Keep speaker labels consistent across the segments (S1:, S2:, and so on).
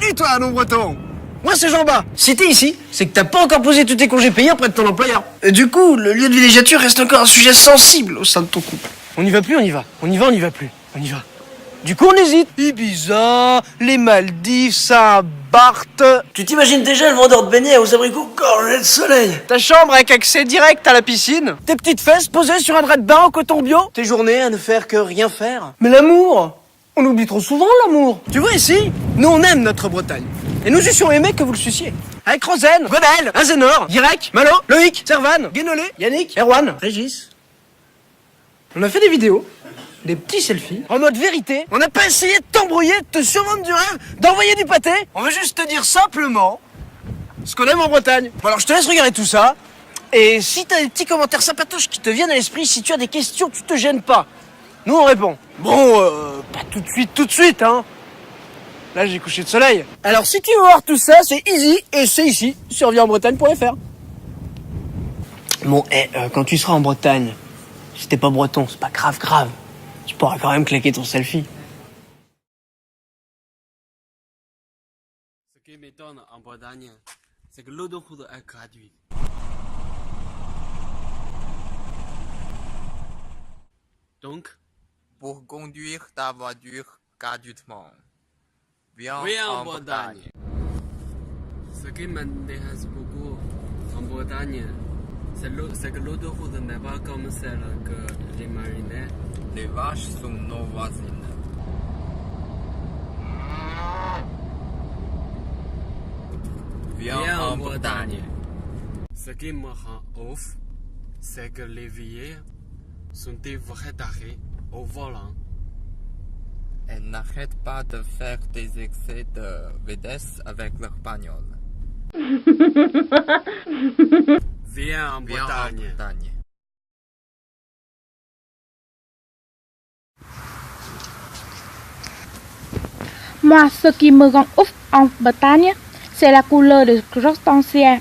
S1: Salut toi, non-breton. Moi c'est Jean-Bas. Si t'es ici, c'est que t'as pas encore posé tous tes congés payés auprès de ton employeur. Et du coup, le lieu de villégiature reste encore un sujet sensible au sein de ton couple. On y va plus, on y va. On y va, on y va plus. On y va. Du coup, on hésite. Ibiza, les Maldives, Saint-Barth. Tu t'imagines déjà le vendeur de beignets aux abricots gorgés de soleil. Ta chambre avec accès direct à la piscine. Tes petites fesses posées sur un drap de bain en coton bio. Tes journées à ne faire que rien faire. Mais l'amour, on oublie trop souvent l'amour. Tu vois ici, nous on aime notre Bretagne. Et nous eussions aimé que vous le suciez. Avec Rosen, Godel, Azénor, Guirec, Malo, Loïc, Servan, Guénolé, Yannick, Erwan, Régis. On a fait des vidéos. Des petits selfies, en mode vérité. On n'a pas essayé de t'embrouiller, de te survendre du rêve, d'envoyer du pâté. On veut juste te dire simplement ce qu'on aime en Bretagne. Bon alors je te laisse regarder tout ça. Et si t'as des petits commentaires sympatoches qui te viennent à l'esprit, si tu as des questions, tu te gênes pas. Nous on répond. Bon, pas tout de suite, hein. Là j'ai couché de soleil. Alors si tu veux voir tout ça, c'est easy et c'est ici, sur vienenbretagne.fr. Bon, quand tu seras en Bretagne, si t'es pas breton, c'est pas grave. Tu pourras quand même claquer ton selfie.
S2: Ce qui m'étonne en Bretagne, c'est que l'eau de route est gratuite. Donc,
S3: pour conduire ta voiture gratuitement, viens
S2: en
S3: en
S2: Bretagne.
S3: Bretagne.
S2: Ce qui m'intéresse beaucoup en Bretagne, c'est que l'eau de route n'est pas comme celle que les mariniers.
S3: Les vaches sont nos voisines. Viens en Bretagne.
S2: Ce qui me rend ouf, c'est que les vieilles sont des vrais tarés au volant.
S3: Elles n'arrêtent pas de faire des excès de vitesse avec leur bagnole.
S2: Viens en
S3: Viens en
S2: Bretagne.
S3: Bretagne.
S4: Moi, ce qui me rend ouf en Bretagne, c'est la couleur de crostancière.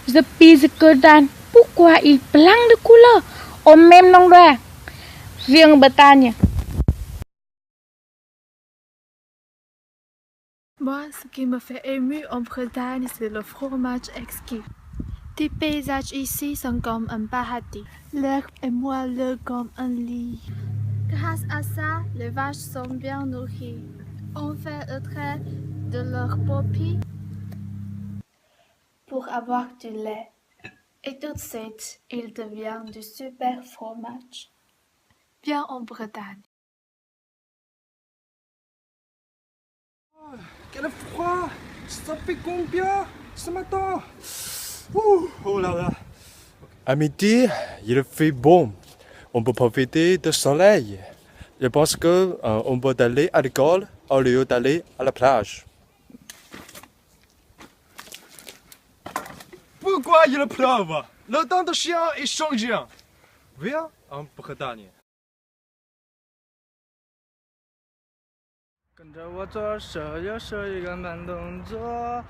S4: Je pise que dalle. Pourquoi il y a plein de couleurs au même endroit? Viens en Bretagne.
S5: Moi, ce qui me fait ému en Bretagne, c'est le fromage exquis. Les paysages ici sont comme un paradis. L'herbe est moelleux comme un lit. Grâce à ça, les vaches sont bien nourries. On fait le trait de leurs paupières pour avoir du lait. Et tout de suite, il devient du super fromage. Viens en Bretagne.
S6: Quel froid! Ça fait combien ce matin? Oh là là! À midi, il fait bon. On peut profiter du soleil. Je pense que on peut aller à l'école au lieu d'aller à la plage. Pourquoi il pleuve? Le temps de chien est changeant. Viens en Bretagne. 跟着我左手右手一个慢动作。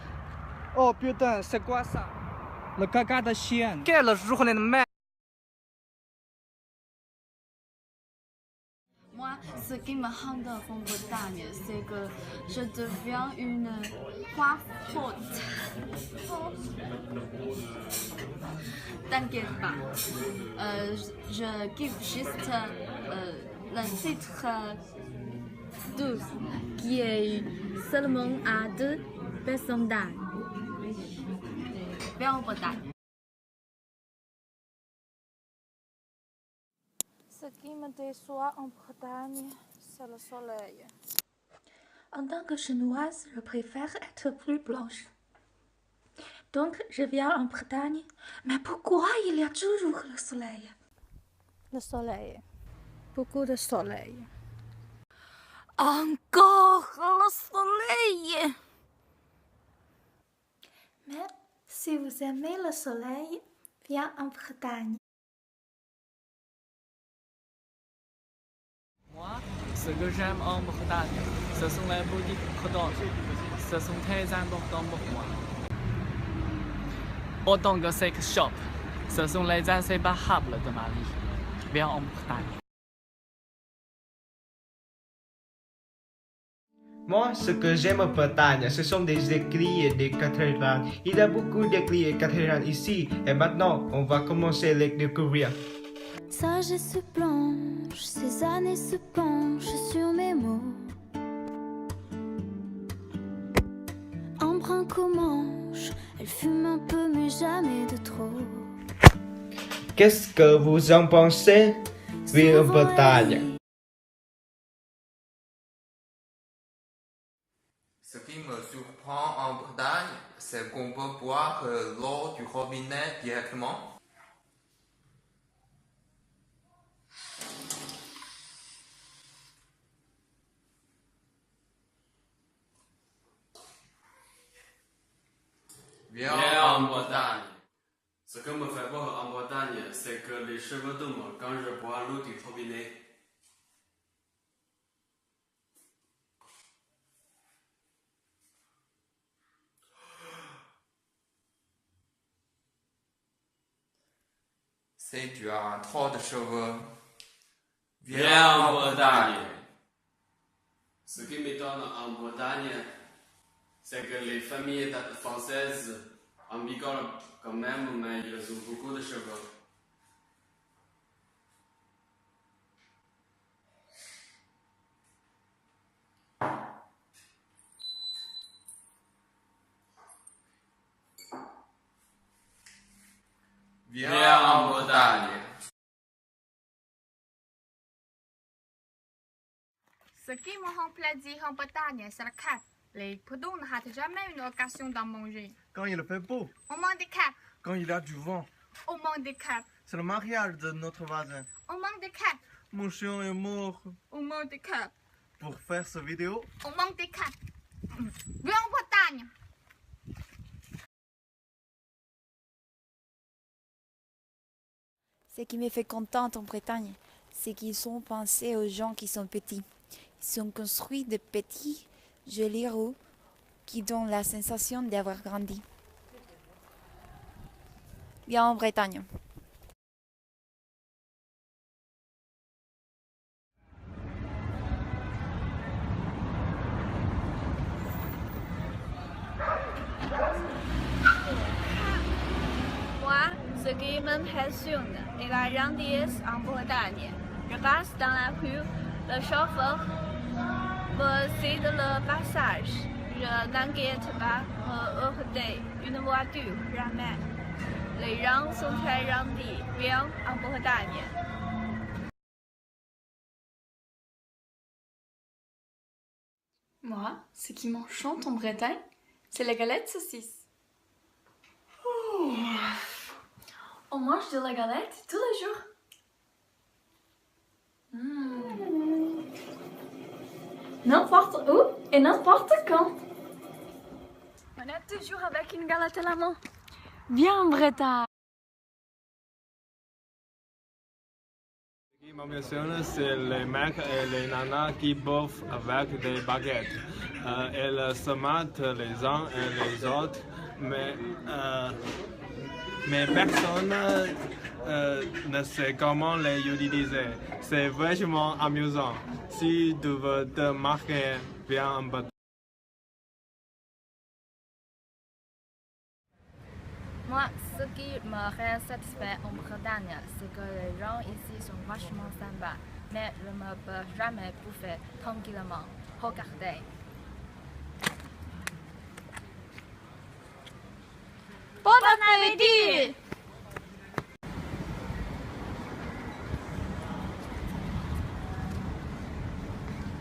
S6: Oh putain, c'est quoi ça? Le caca de chien. Quelle journée de merde!
S7: Moi, ce qui me rend en Bretagne, c'est que je deviens une roi faute. T'inquiète pas, je kiffe juste le titre 12 qui est seulement à 2 personnes d'âge. Viens en Bretagne.
S5: Ce qui me déçoit en Bretagne, c'est le soleil.
S8: En tant que chinoise, je préfère être plus blanche. Donc, je viens en Bretagne. Mais pourquoi il y a toujours le soleil?
S5: Le soleil. Beaucoup de soleil.
S7: Encore le soleil!
S8: Mais si vous aimez le soleil, viens en Bretagne.
S9: Moi, ce que j'aime en Bretagne, ce sont les boutiques bretonnes. Ce sont très importants pour moi. Autant que sex shop, ce sont les inséparables de ma vie. Viens en Bretagne.
S10: Moi, ce que j'aime en Bretagne, ce sont des églises et des cathédrales. Il y a beaucoup d'églises et cathédrales ici. Et maintenant, on va commencer à les découvrir.
S8: Sagesse blanche, ces années se penchent sur mes mots. Embrun commence, elle fume un peu mais jamais de trop.
S10: Qu'est-ce que vous en pensez? Oui, en Bretagne.
S3: Ce qui me surprend en Bretagne, c'est qu'on peut boire l'eau du robinet directement.
S2: Viens en Bretagne. Ce que me fait peur en Bretagne, c'est que les cheveux tombent quand je bois l'eau du robinet.
S3: Si tu as trop de cheveux,
S2: Viens en Bretagne. Ce qui m'étonne en Bretagne, c'est que les familles françaises en bigolent quand même, mais ils ont beaucoup de cheveux.
S3: viens en Bretagne.
S4: Ce qui me rend plaisir en Bretagne, c'est la crêpe. Les Bretons ne ratent jamais une occasion d'en manger.
S1: Quand il fait beau,
S4: On mange des crêpes.
S1: quand il y a du vent,
S4: On mange des crêpes.
S1: c'est le mariage de notre voisin.
S4: On mange des crêpes.
S1: Mon chien est mort
S4: On mange des crêpes.
S1: pour faire cette vidéo.
S4: On mange des crêpes. Viens en Bretagne.
S11: Ce qui me fait contente en Bretagne, c'est qu'ils ont pensé aux gens qui sont petits. Ils ont construit de petits, jolis roues qui donnent la sensation d'avoir grandi. Viens en Bretagne.
S7: Moi, ce qui m'impressionne est la gentillesse en Bretagne. Je passe dans la rue, le chauffeur me cède le passage. Je n'inquiète pas me heurter une voiture, jamais. Les gens sont très gentils. Viens en Bretagne.
S5: Moi, ce qui m'enchante en Bretagne, c'est la galette saucisse. On mange de la galette tous les jours. N'importe où et n'importe quand. On est toujours avec une galette à la main. Viens en Bretagne.
S6: Ce qui m'impressionne, c'est les mecs et les nanas qui bouffent avec des baguettes. Elles se matent les uns et les autres, mais personne ne sait comment les utiliser. C'est vachement amusant. Si tu veux te marquer, viens en Bretagne.
S7: Moi, ce qui me rend satisfait en Bretagne, c'est que les gens ici sont vachement sympas, mais je ne peux jamais bouffer tranquillement. Regardez.
S5: Bon appétit!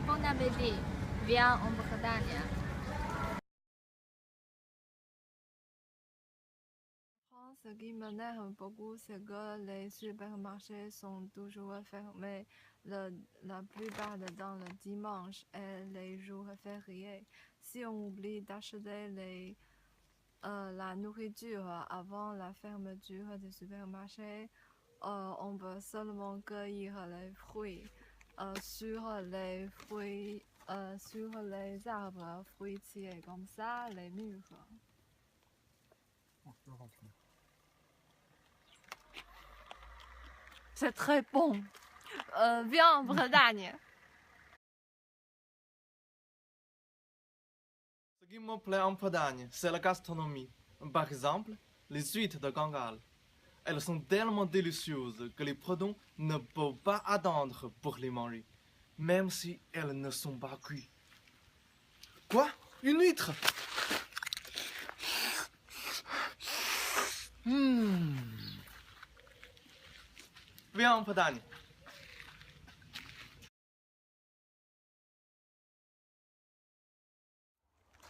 S7: Bon appétit. Viens en Bretagne.
S12: Ce qui m'énerve beaucoup, c'est que les supermarchés sont toujours fermés la plupart du temps le dimanche et les jours fériés. Si on oublie d'acheter la nourriture avant la fermeture des supermarchés, on peut seulement cueillir les fruits sur les arbres fruitiers comme ça, les murs. C'est très bon. Viens en Bretagne.
S13: Ce qui me plaît en Bretagne, c'est la gastronomie. Par exemple, les huîtres de Cancale. Elles sont tellement délicieuses que les Bretons ne peuvent pas attendre pour les manger, même si elles ne sont pas cuites. Quoi? Une huître? Viens en Bretagne.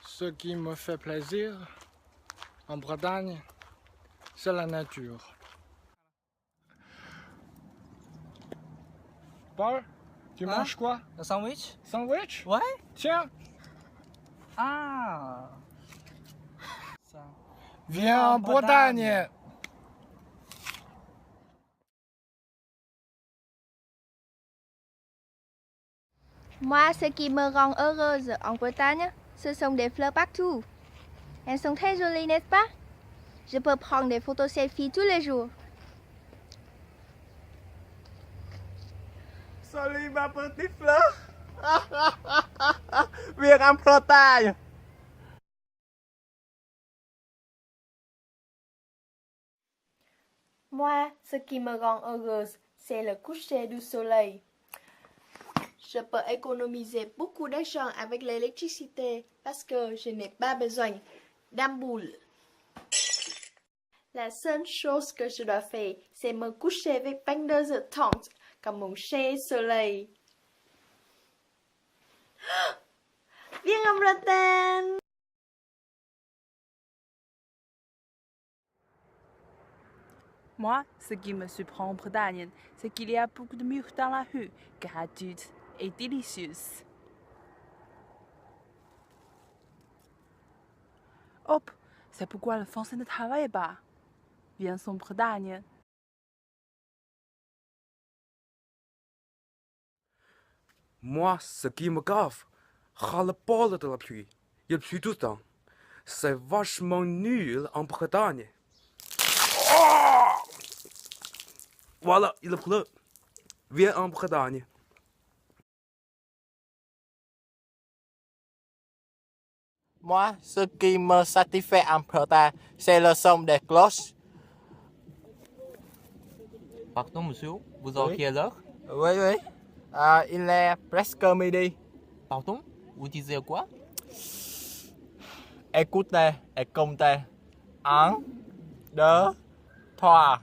S14: Ce qui me fait plaisir en Bretagne, c'est la nature. Paul, tu manges quoi?
S9: Un sandwich?
S14: Sandwich?
S9: Ouais.
S14: Tiens,
S9: Ah. Ça.
S14: viens en Bretagne.
S7: Moi, ce qui me rend heureuse en Bretagne, ce sont des fleurs partout. Elles sont très jolies, n'est-ce pas? Je peux prendre des photos selfies tous les jours.
S10: Salut ma petite fleur. Viens en Bretagne.
S7: Moi, ce qui me rend heureuse, c'est le coucher du soleil. Je peux économiser beaucoup d'argent avec l'électricité parce que je n'ai pas besoin d'ampoule. La seule chose que je dois faire, c'est me coucher avec 22h30 comme mon cher soleil. Viens en Bretagne!
S15: Moi, ce qui me surprend en Bretagne, c'est qu'il y a beaucoup de murs dans la rue, gratuites et délicieuses. Hop, c'est pourquoi le Français ne travaille pas. Viens en Bretagne.
S16: Moi, ce qui me gave, ras le bol de la pluie. Il pleut tout le temps. C'est vachement nul en Bretagne. Oh! Voilà, il pleut. Viens en Bretagne.
S10: Moi, ce qui me satisfait en Bretagne, c'est le son des cloches.
S3: Pardon, monsieur, vous avez quelle heure?
S10: Oui, oui. Il est presque midi.
S3: Pardon, vous disiez quoi?
S10: Écoutez et comptez. 1, 2, 3.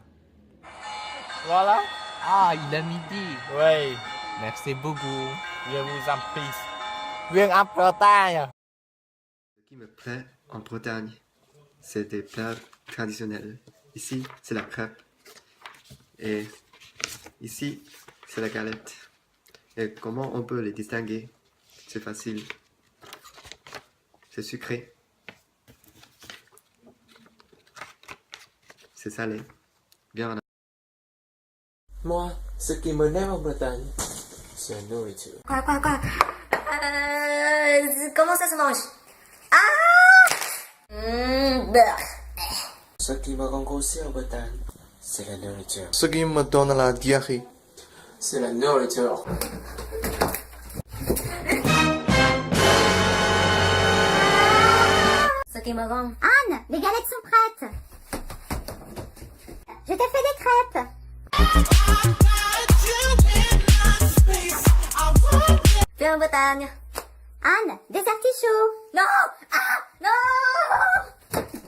S10: Voilà.
S3: Ah, il est midi.
S10: Oui.
S3: Merci beaucoup.
S10: Je vous en prie. Viens en Bretagne.
S17: Ce qui me plaît en Bretagne, c'est des plats traditionnels. Ici, c'est la crêpe. Et ici, c'est la galette. Et comment on peut les distinguer? C'est facile. C'est sucré. C'est salé. Bien en
S18: Moi, ce qui m'énerve en Bretagne, c'est la nourriture.
S19: Quoi? Comment ça se mange? Ah!
S18: Ce qui me rend grossier en Bretagne, c'est la nourriture.
S13: Ce qui me donne la diarrhée,
S18: c'est la nourriture.
S19: Ce qui me rend... Anne, les galettes sont prêtes. Je t'ai fait des crêpes. Viens en Bretagne. Anne, des artichauts. Non! Ah! Non!